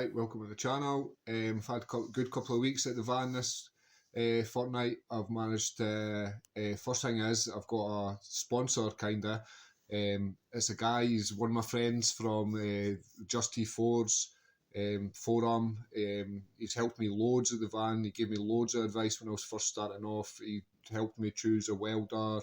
Right, welcome to the channel. I've had a good couple of weeks at the van this fortnight. I've managed to, first thing is, I've got a sponsor kinda. It's a guy, he's one of my friends from Just T4's forum. He's helped me loads at the van. He gave me loads of advice when I was first starting off. He helped me choose a welder.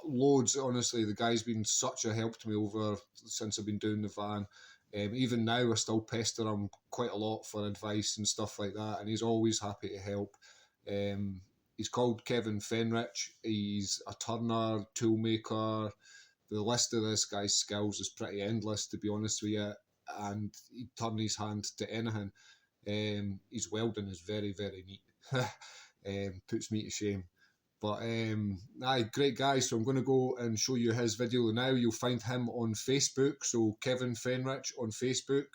Loads, honestly. The guy's been such a help to me over since I've been doing the van. Even now I still pester him quite a lot for advice and stuff like that, and he's always happy to help. He's called Kevin Fenrich. He's a turner, toolmaker. The list of this guy's skills is pretty endless, to be honest with you, and he'd turn his hand to anything. His welding is very, very neat. Puts me to shame. But great guy. So I'm going to go and show you his video now. You'll find him on Facebook. So Kevin Fenrich on Facebook.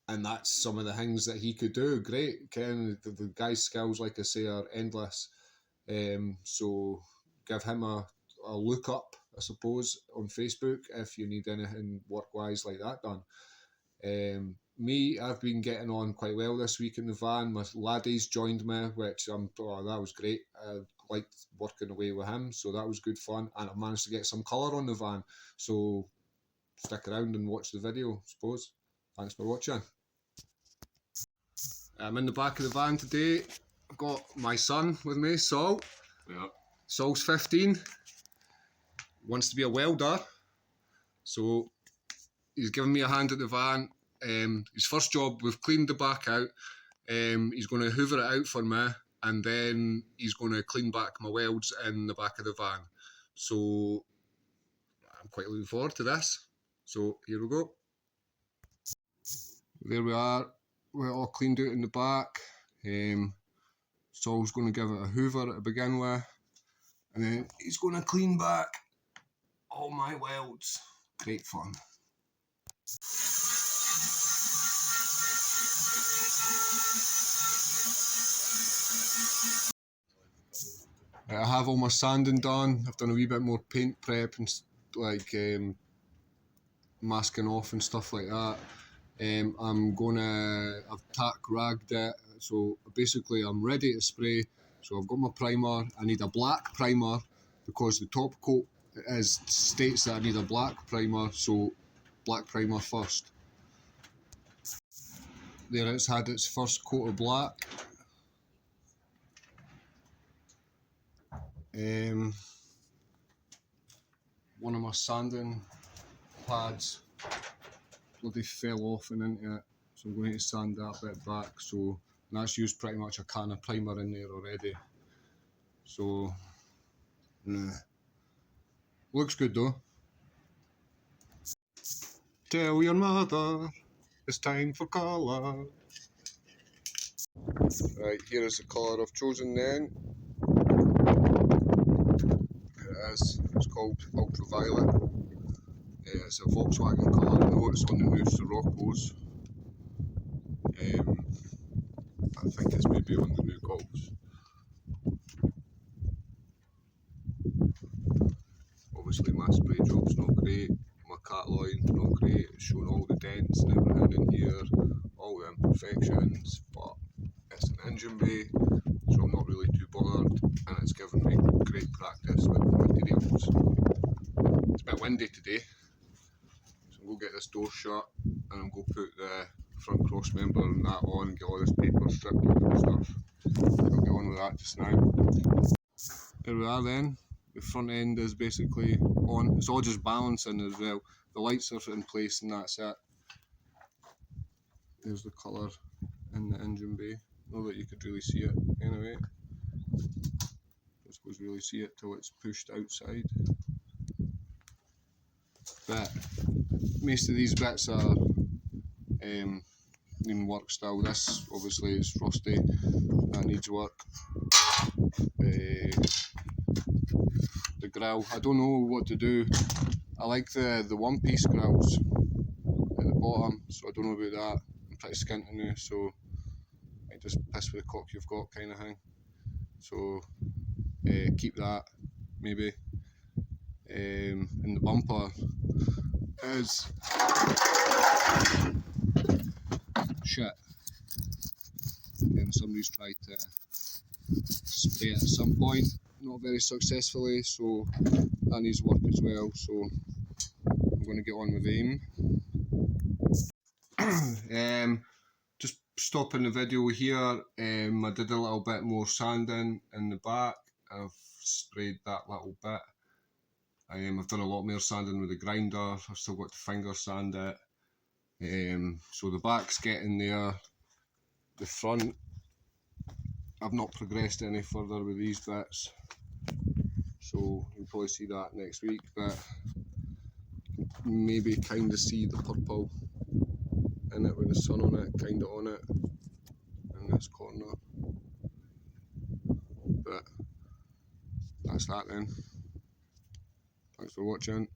and that's some of the things that he could do. Great, Ken. The guy's skills, like I say, are endless. So give him a look up, I suppose, on Facebook if you need anything work-wise like that done. Me, I've been getting on quite well this week in the van. My laddie's joined me, which that was great. I liked working away with him, so that was good fun. And I managed to get some colour on the van. So stick around and watch the video, I suppose. Thanks for watching. I'm in the back of the van today. I've got my son with me, Saul. Yeah. Saul's 15. Wants to be a welder. So he's given me a hand at the van. His first job, we've cleaned the back out. He's going to hoover it out for me, and then he's going to clean back my welds in the back of the van. So I'm quite looking forward to this. So here we go. There we are. We're all cleaned out in the back. Saul's going to give it a hoover to begin with, and then he's going to clean back all my welds. Great fun. I have all my sanding done. I've done a wee bit more paint prep and masking off and stuff like that. I've tack ragged it, so basically I'm ready to spray. So I've got my primer. I need a black primer because the top coat states that I need a black primer, so black primer first. There it's had its first coat of black. One of my sanding pads bloody fell off and into it, so I'm going to sand that bit back. So that's used pretty much a can of primer in there already. So looks good though. Tell your mother it's time for colour. Right, here is the colour I've chosen then. Here it is. It's called Ultraviolet. It's a Volkswagen colour. I know it's on the new Siroccos. I think it's maybe on the new Golfs. Obviously my spray job's not great, my cat line not great, it's showing all the dents and everything in here, all the imperfections, but it's an engine bay, so I'm not really too bothered, and it's given me great practice with the materials. It's a bit windy today, so I'm going to get this door shut and I'm going to put the front cross member and that on and get all this paper stripped off and stuff. I'll get on with that just now. There we are then. The front end is basically on. It's all just balancing as well. The lights are in place and that's it. There's the colour in the engine bay. Not that you could really see it anyway. I suppose really see it till it's pushed outside. But most of these bits are in work still. This obviously is rusty. That needs work. The grill, I don't know what to do. I like the one-piece grills at the bottom, so I don't know about that. I'm pretty skint now, so I just piss with the cock you've got kind of thing. So keep that maybe. And the bumper is shit. And somebody's tried to spray it at some point, not very successfully, so that needs work as well. So I'm going to get on with them. Just stopping the video here. I did a little bit more sanding in the back. I've sprayed that little bit. I've done a lot more sanding with the grinder. I've still got to finger sand it. So the back's getting there. The front, I've not progressed any further with these bits, so you'll probably see that next week, but maybe kind of see the purple in it with the sun on it, kind of on it in this corner. But that's that then. Thanks for watching.